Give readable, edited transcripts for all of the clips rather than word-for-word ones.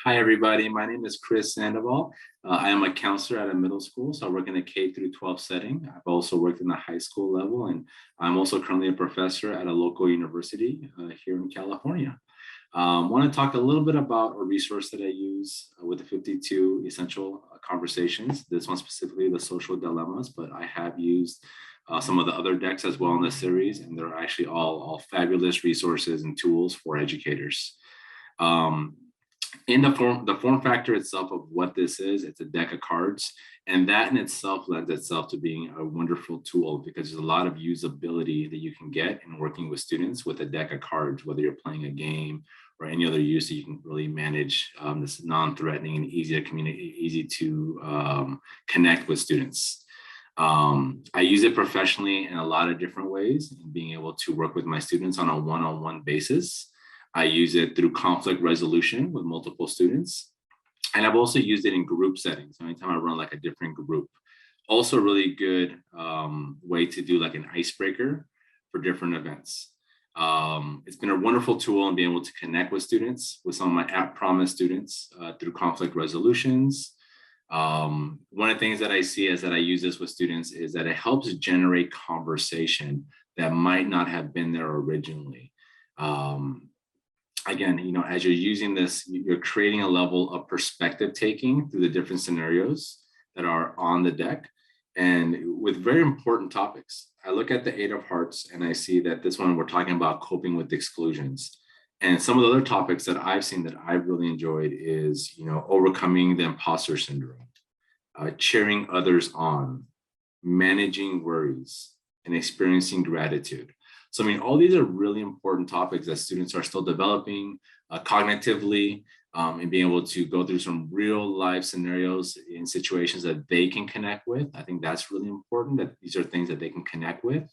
Hi, everybody. My name is Chris Sandoval. I am a counselor at a middle school, so I work in a K through 12 setting. I've also worked in the high school level, and I'm also currently a professor at a local university here in California. Want to talk a little bit about a resource that I use with the 52 Essential Conversations. This one specifically, the social dilemmas, but I have used some of the other decks as well in the series, and they're actually all fabulous resources and tools for educators. Um, in the form factor itself of what this is, it's a deck of cards, and that in itself lends itself to being a wonderful tool because there's a lot of usability that you can get in working with students with a deck of cards, whether you're playing a game or any other use that you can really manage this non-threatening and easy to communicate, easy to connect with students. I use it professionally in a lot of different ways, and being able to work with my students on a one-on-one basis. I use it through conflict resolution with multiple students. And I've also used it in group settings. Anytime I run like a different group. Also a really good way to do like an icebreaker for different events. It's been a wonderful tool in being able to connect with students, with some of my App Promise students through conflict resolutions. One of the things that I see is that I use this with students is that it helps generate conversation that might not have been there originally. Again, as you're using this, you're creating a level of perspective taking through the different scenarios that are on the deck and with very important topics. I look at the Eight of Hearts and I see that this one we're talking about coping with exclusions. And some of the other topics that I've seen that I've really enjoyed is, overcoming the imposter syndrome, cheering others on, managing worries, and experiencing gratitude. So, all these are really important topics that students are still developing cognitively and being able to go through some real life scenarios in situations that they can connect with. I think that's really important, that these are things that they can connect with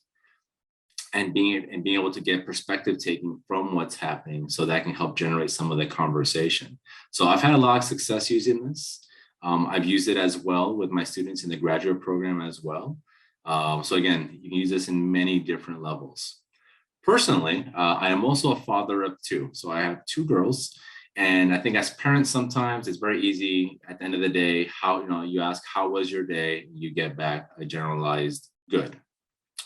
and being able to get perspective taking from what's happening so that can help generate some of the conversation. So I've had a lot of success using this. I've used it as well with my students in the graduate program as well. So again, you can use this in many different levels. Personally, I am also a father of two. So I have two girls. And I think as parents, sometimes it's very easy at the end of the day, you ask, how was your day? You get back a generalized good.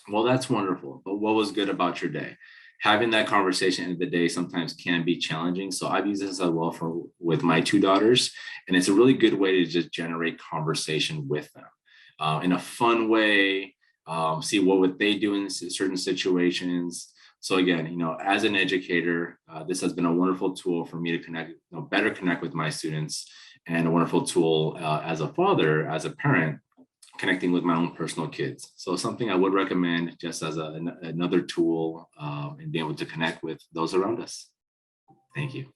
Well, that's wonderful. But what was good about your day? Having that conversation at the end of the day sometimes can be challenging. So I've used this as well with my two daughters. And it's a really good way to just generate conversation with them in a fun way. See what would they do in certain situations. So again, as an educator, this has been a wonderful tool for me to connect, better connect with my students, and a wonderful tool as a father, as a parent, connecting with my own personal kids. So something I would recommend just as another tool and being able to connect with those around us. Thank you.